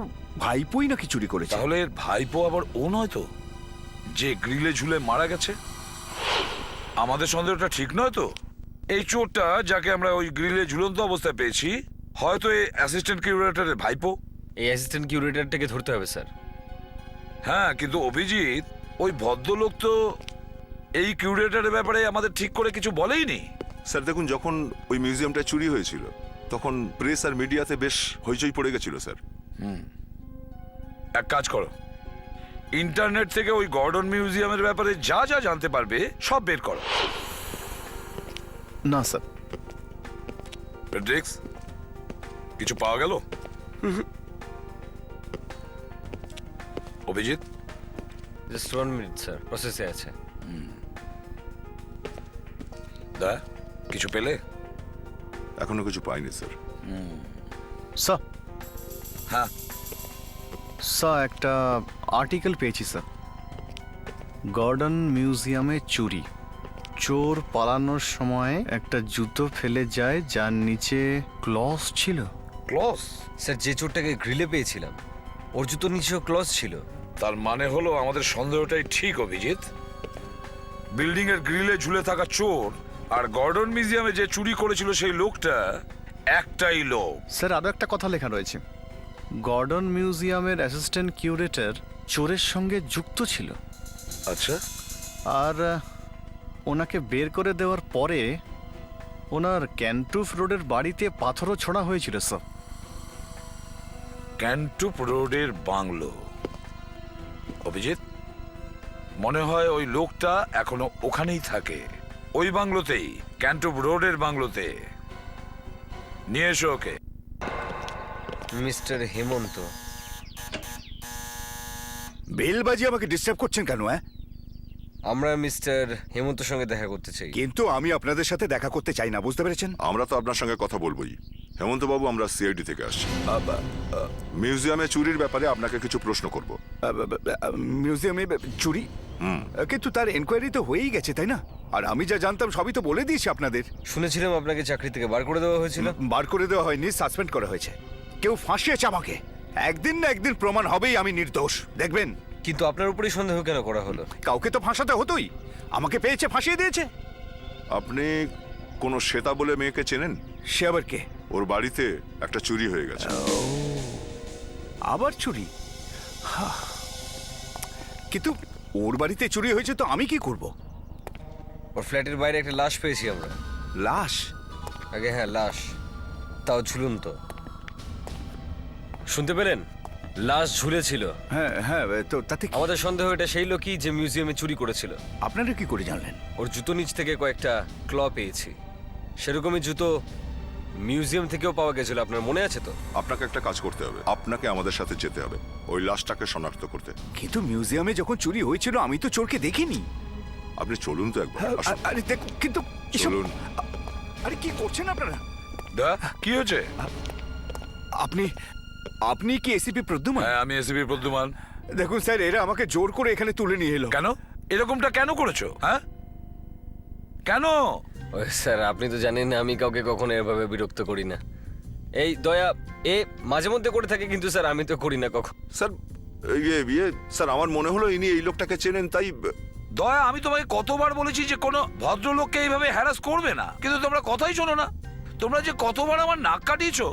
ভাইপোই নাকি চুরি করেছে। তাহলে এর ভাইপো আবার ও নয় তো, যে গ্রিলে ঝুলে মারা গেছে? আমাদের সন্দেহটা ঠিক নয় তো? এই চোরটা যাকে আমরা ওই গ্রিলে ঝুলন্ত অবস্থায় পেয়েছি, হয়তো এই অ্যাসিস্ট্যান্ট কিউরেটরের ভাইপো। এই অ্যাসিস্ট্যান্ট কিউরেটরটাকে ধরতে হবে স্যার। হ্যাঁ, কিন্তু অভিজিৎ, ওই ভদ্রলোক তো এই কিউরেটরের ব্যাপারে আমাদের ঠিক করে কিছু বলেইনি। স্যার দেখুন, যখন ওই মিউজিয়ামটা চুরি হয়েছিল তখন প্রেস আর মিডিয়াতে বেশ হইচই পড়ে গেছিল স্যার। এক কাজ করো, ইন্টারনেট থেকে ওই গর্ডন মিউজিয়ামের ব্যাপারে যা যা জানতে পারবে সব বের করো। না স্যার। ফ্রেডরিক্স, কিছু পাওয়া গেল? অভিজিৎ, জাস্ট 1 মিনিট স্যার, প্রসেসে আছে। দা কিছু পেলে? এখনো কিছু পাইনি স্যার। স্যার, হ্যাঁ, স্যার একটা আর্টিকেল পেয়েছি স্যার। গর্ডন মিউজিয়ামে চুরি, চোর পালানোর সময় একটা জুতো ফেলে যায় যার নিচে ক্লস ছিল। ক্লস? স্যার, যে চোরটাকে গ্রিলে পেয়েছিলাম ওর জুতোর নিচেও ক্লস ছিল। তার মানে হলো আমাদের সন্দেহটাই ঠিক অভিজিৎ। বিল্ডিং এর গ্রিলে ঝুলে থাকা চোর আর গর্ডন মিউজিয়ামে যে চুরি করেছিল সেই লোকটা একটাই লোক। স্যার, আরও একটা কথা লেখা রয়েছে, গর্ডন মিউজিয়ামের অ্যাসিস্ট্যান্ট কিউরেটর চোরের সঙ্গে যুক্ত ছিল। আচ্ছা, আর ওনাকে বের করে দেওয়ার পরে ওনার ক্যান্টুফ রোডের বাড়িতে পাথরও ছোড়া হয়েছিল স্যার। ক্যান্টুপ রোডের বাংলো। অভিজিৎ, মনে হয় ওই লোকটা এখনো ওখানেই থাকে, ওই বাংলোতেই, ক্যান্টুপ রোডের বাংলোতে। নিয়ে এসো ওকে। মিস্টার হেমন্ত, বেল বাজিয়ে আমাকে ডিস্টার্ব করছেন কেন? আমরা মিস্টার হেমন্তর সঙ্গে দেখা করতে চাই। কিন্তু আমি আপনাদের সাথে দেখা করতে চাই না, বুঝতে পেরেছেন? আমরা তো আপনার সঙ্গে কথা বলবোই। হেমন্ত বাবু, আমরা সিআইডি থেকে আসছি। মিউজিয়ামে চুরির ব্যাপারে আপনাকে কিছু প্রশ্ন করব। মিউজিয়ামে চুরি? কিন্তু তার এনকোয়ারি তো হয়েই গেছে, তাই না? আর আমি যা জানতাম সবই তো বলে দিয়েছি আপনাদের। শুনেছিলাম আপনাকে চাকরি থেকে বার করে দেওয়া হয়েছিল। বার করে দেওয়া হয়নি, সাসপেন্ড করা হয়েছে। কেউ ফাঁসিয়েছে আমাকে। একদিন না একদিন প্রমাণ হবেই আমি নির্দোষ, দেখবেন। কিন্তু আপনার উপরেই সন্দেহ কেন করা হলো? কাউকে তো ফাঁসাতে হতোই, আমাকে পেয়েছে, ফাঁসিয়ে দিয়েছে। আপনি কোনো শ্বেতা বলে মেয়েকে চেনেন? সে আবার কে? ওর বাড়িতে একটা চুরি হয়ে গেছে। আবার চুরি? কিন্তু ওর বাড়িতে চুরি হয়েছে তো আমি কি করব? ওর ফ্ল্যাটের বাইরে একটা লাশ পেয়েছি আমরা। লাশ? আগে হ্যাঁ, লাশ, তাও ঝুলন্ত। শুনতে পেলেন? লাশ ঝুলেছিল। হ্যাঁ হ্যাঁ, তো তাতে আমাদের সন্দেহ এটা সেই লোকই যে মিউজিয়ামে চুরি করেছিল। আপনারা কি করে জানলেন? ওর জুতো নিচ থেকে কয়েকটা ক্ল পেয়েছি, সেরকমই জুতো মিউজিয়াম থেকেও পাওয়া গেছিল। আপনার মনে আছে তো? আপনাকে একটা কাজ করতে হবে, আপনাকে আমাদের সাথে যেতে হবে ওই লাশটাকে শনাক্ত করতে। কিন্তু মিউজিয়ামে যখন চুরি হয়েছিল আমি তো চোরকে দেখিনি। আপনি চলুন তো একবার। আসুন। আরে দেখুন, কিন্তু চলুন। আরে কি করছেন আপনারা? দা কি হয়েছে? আপনি আপনি কি এসিপি প্রদ্যুমান? হ্যাঁ, আমি এসিপি প্রদ্যুমান। দেখুন স্যার, এরা আমাকে জোর করে এখানে তুলে নিয়ে এলো। কেন? এরকমটা কেন করেছো? হ্যাঁ, কেন? ওই স্যার, আপনি তো জানেন না আমি কাউকে কখনো এভাবে বিরক্ত করি না। এই দয়া এ মাঝে মধ্যে করে থাকে, কিন্তু স্যার আমি তো করি না কখন। স্যার, স্যার আমার মনে হলো ইনি এই লোকটাকে চেনেন, তাই। দয়া, আমি তোমাকে কতবার বলেছি যে কোনো ভদ্রলোককে এইভাবে হ্যারাস করবে না, কিন্তু তোমরা কথাই শোনো না। তোমরা যে কতবার আমার নাক কাটিয়েছো।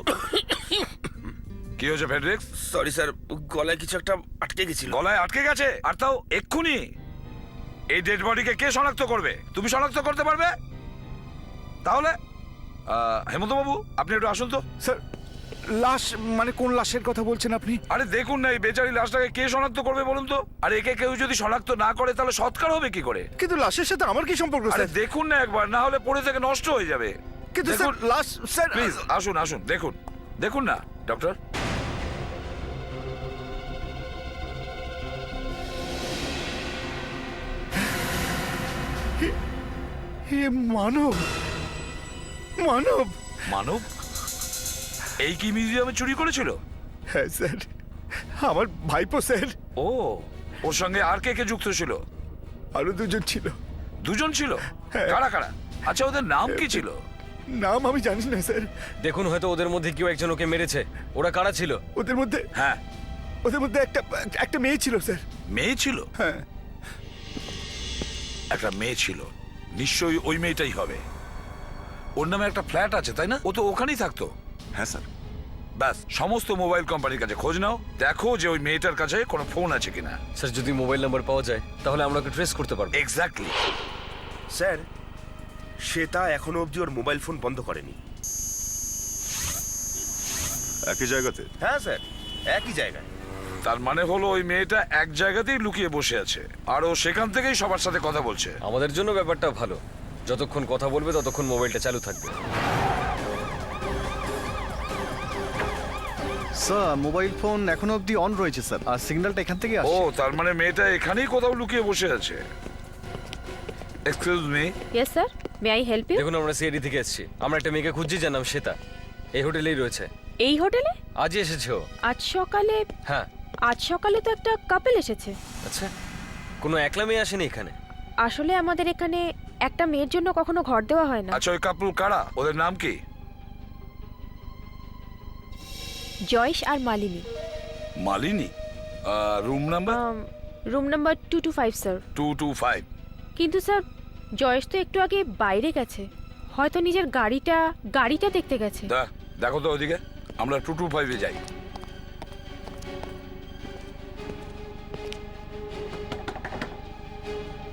কি হয়েছে ফেডরিক্স? সরি স্যার, গলায় কিছু একটা আটকে গেছিল। গলায় আটকে গেছে? আর তাও এক্ষুনি? এই ডেড বডিকে কে শনাক্ত করবে? তুমি শনাক্ত করতে পারবে? তাহলে হেমন্ত বাবু, আপনি একটু আসুন তো। স্যার, লাশ মানে কোন লাশের কথা বলছেন আপনি? আরে দেখুন না, এই বেচারি লাশটাকে কে শনাক্ত করবে বলুন তো? আর একে কেউ যদি শনাক্ত না করে তাহলে সৎকার হবে কি করে? কিন্তু লাশের সাথে আমার কি সম্পর্ক আরে স্যার? দেখুন না একবার, না হলে পড়ে থেকে নষ্ট হয়ে যাবে। কিন্তু স্যার, লাশ স্যার প্লিজ আসুন আসুন, দেখুন দেখুন না ডক্টর। হে মানব, মানব, মানব এই কি মিউজিয়ামে চুরি করেছিল? হ্যাঁ স্যার, আমার ভাইপো স্যার। ও, ওর সঙ্গে আর কে কে যুক্ত ছিল? আরো দুজন ছিল। দুজন ছিল? হ্যাঁ। কারা কারা? আচ্ছা, ওদের নাম কি ছিল? নাম আমি জানি না স্যার। দেখুন, হয়তো ওদের মধ্যে কেউ একজন ওকে মেরেছে। ওরা কারা ছিল? ওদের মধ্যে, হ্যাঁ, ওদের মধ্যে একটা মেয়ে ছিল স্যার। মেয়ে ছিল? হ্যাঁ, একটা মেয়ে ছিল, নিশ্চয়ই ওই মেয়েটাই হবে। ওর নামে একটা ফ্ল্যাট আছে তাই না? ও তো ওখানেই থাকতো। হ্যাঁ স্যার। ব্যাস, সমস্ত মোবাইল কোম্পানির কাছে খোঁজ নাও, দেখো যে ওই মেয়েটার কাছে কোনো ফোন আছে কিনা। স্যার, যদি মোবাইল নাম্বার পাওয়া যায় তাহলে আমরা ওকে ট্রেস করতে পারবো। এক্স্যাক্টলি। স্যার, শ্বেতা এখনো অবধি ওর মোবাইল ফোন বন্ধ করেনি। একই জায়গাতে? হ্যাঁ স্যার, একই জায়গায়। তার মানে হলো ওই মেয়েটা এক জায়গাতেই লুকিয়ে বসে আছে, আর ও সেখান থেকেই সবার সাথে কথা বলছে। আমাদের জন্য ব্যাপারটা ভালো, যতক্ষণ কথা বলবে ততক্ষণ মোবাইলটা চালু থাকবে। স্যার মোবাইল ফোন এখনো অবধি অন রয়েছে স্যার, আর সিগন্যালটা এখান থেকে ও আসছে। তার মানে মেয়েটা এখানেই কোথাও লুকিয়ে বসে আছে। Excuse me, yes sir, may I help you? দেখুন আমরা সিআইডি থেকে এসেছি, আমরা একটা মেয়েকে খুঁজছি যার নাম শ্বেতা, এই হোটেলেই রয়েছে। এই হোটেলে? আজই এসেছে ও। আজ সকালে? হ্যাঁ। আজ সকালে তো একটা কাপল এসেছে। আচ্ছা, কোনো একলা মেয়ে আসেনি এখানে? আসলে আমাদের এখানে একটা মেয়ের জন্য কখনো ঘর দেওয়া হয় না। আচ্ছা ওই কাপল কারা, ওদের নাম কি? জয়েশ আর Malini. Malini? Room number? Room number 225 sir. 225? কিন্তু স্যার জয়েশ তো একটু আগে বাইরে গেছে, হয়তো নিজের গাড়িটা দেখতে গেছে। দেখো তো ওদিকে, আমরা 225-এ যাই।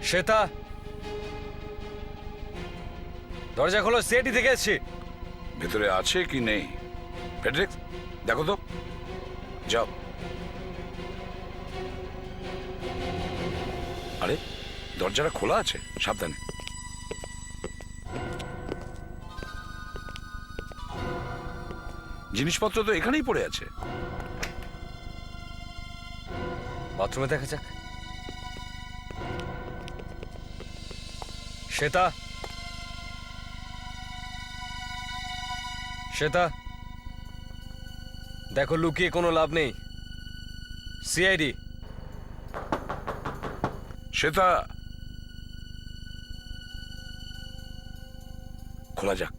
শ্বেতা, দরজা খোলো, সিআইডি থেকে এসেছি। ভেতরে আছে কি নেই? ফেডরিক দেখো তো, যাও। আরে দরজাটা খোলা আছে, সাবধানে। জিনিসপত্র তো এখানেই পড়ে আছে। বাথরুমে দেখা যাক। শ্বেতা, শ্বেতা, দেখো লুকিয়ে কোনো লাভ নেই, সিআইডি। শ্বেতা, খোলা যাক।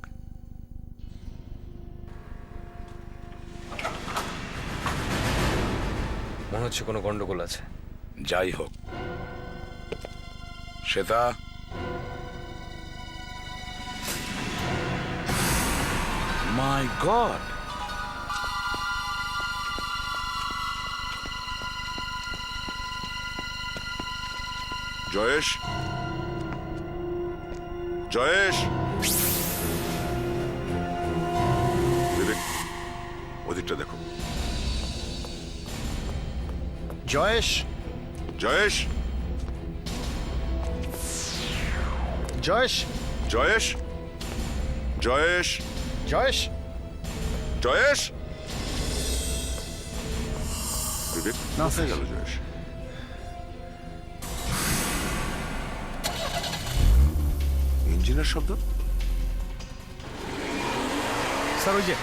মনে হচ্ছে কোনো গন্ডগোল আছে। যাই হোক, শ্বেতা, মাই গড, জয়েশ, জয়েশ, বিবেক, ওদিকটা দেখো। জয়েশ, জয়েশ, জয়েশ, জয়েশ, জয়েশ, জয়েশ, জয়েশ। বিবেক, না, কোথায় গেল জয়েশ? ইঞ্জিনের শব্দ। স্যার ওই যে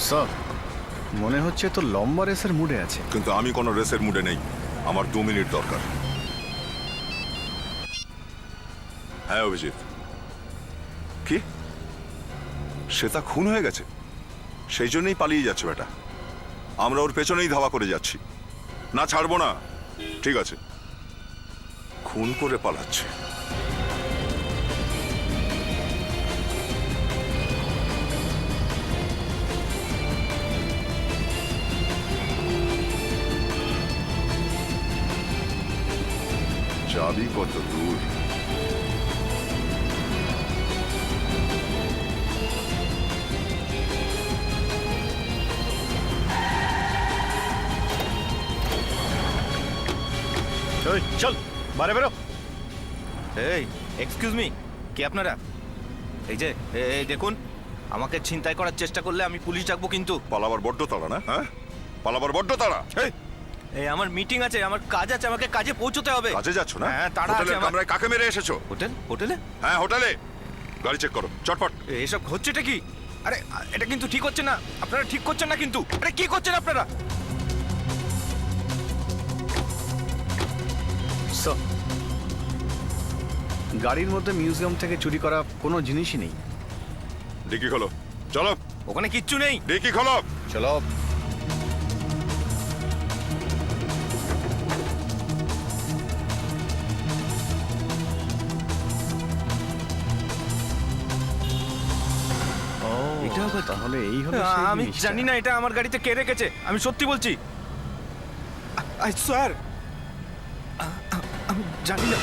স্যার মনে হচ্ছে তো লম্বা রেসের মুডে আছে। কিন্তু আমি কোনো রেসের মুডে নেই, আমার 2 মিনিট দরকার। হ্যাঁ অভিজিৎ, কি শ্বেতা খুন হয়ে গেছে? সেই জন্যই পালিয়ে যাচ্ছে বেটা। আমরা ওর পেছনেই ধাওয়া করে যাচ্ছি, না ছাড়বো না। ঠিক আছে, খুন করে পালাচ্ছে। যাবি কত দূর? চল বারে বেরো। এই এক্সকিউজ মি, কে আপনারা? এই যে এই দেখুন, আমাকে ছিনতাই করার চেষ্টা করলে আমি পুলিশ ডাকবো কিন্তু। পালাবার বড্ড তাড়া না? হ্যাঁ, পালাবার বড্ড তাড়া। এই আমার মিটিং আছে, আমার কাজ আছে, আমাকে কাজে পৌঁছতে হবে। কাজে যাচ্ছ না? হ্যাঁ, তাড়া আছে হোটেলের আমার। কামরায় কাকে মেরে এসেছো? হোটেলে? হ্যাঁ হোটেলে। গাড়ি চেক করো, চটপট। এসব হচ্ছেটা কি? আরে এটা কিন্তু ঠিক হচ্ছে না, আপনারা ঠিক করছেন না কিন্তু। আরে কি করছেন আপনারা? গাড়ির মধ্যে মিউজিয়াম থেকে চুরি করা কোনো জিনিসই নেই। ডিকি খোলো, চলো। ওখানে কিচ্ছু নেই। ডিকি খোলো, চলো। এটা আবার তাহলে এই হলো সেই আমি জিনিসটা। জানি না এটা আমার গাড়িতে কে রেখেছে, আমি সত্যি বলছি। আই স্যার, আমি জানি না।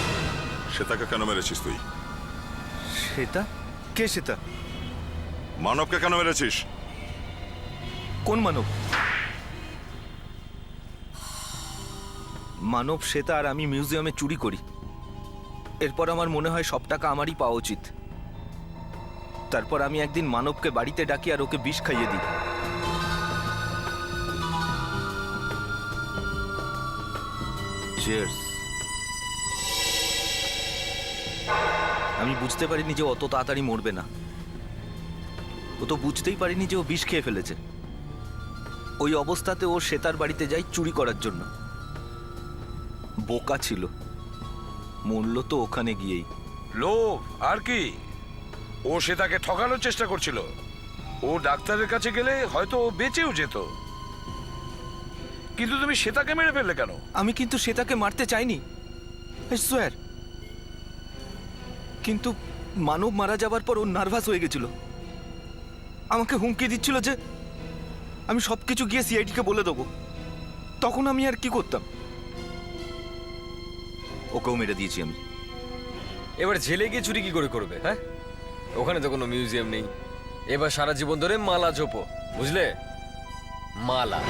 শ্বেতাকে কেন মেরেছিস তুই? সেটা কে? সেটা মানবকে কেন মেরেছিস? কোন মানব? মানব, শ্বেতা আর আমি মিউজিয়ামে চুরি করি। এরপর আমার মনে হয় সব টাকা আমারই পাওয়া উচিত। তারপর আমি একদিন মানবকে বাড়িতে ডাকি আর ওকে বিষ খাইয়ে দিই। Cheers. আমি বুঝতে পারিনি যে অত তাড়াতাড়ি মরবে না। ও তো বুঝতেই পারিনি যে ও বিষ খেয়ে ফেলেছে। ওই অবস্থাতে ও শ্বেতার বাড়িতে যায় চুরি করার জন্য। বোকা ছিল, মরল তো ওখানে গিয়েই। লোভ আর কি? ও সে তাকে ঠকানোর চেষ্টা করছিল। ও ডাক্তারের কাছে গেলে হয়তো ও বেঁচেও যেত, কিন্তু তুমি শ্বেতাকে মেরে ফেললে কেন? আমি কিন্তু শ্বেতাকে মারতে চাইনি, স্যার। কিন্তু মানব মারা যাবার পর ও নার্ভাস হয়ে গেছিল, আমাকে হুমকি দিচ্ছিল যে আমি সবকিছু গিয়ে সিআইডিকে বলে দেবো। তখন আমি আর কি করতাম? ওকেও মেরে দিয়েছি আমি। এবার জেলে গিয়ে চুরি কি করে করবে? হ্যাঁ, ওখানে তো কোনো মিউজিয়াম নেই। এবার সারা জীবন ধরে মালা জপো, বুঝলে? মালা।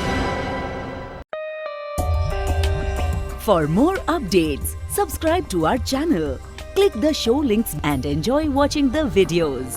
For more updates, subscribe to our channel, click the show links and enjoy watching the videos.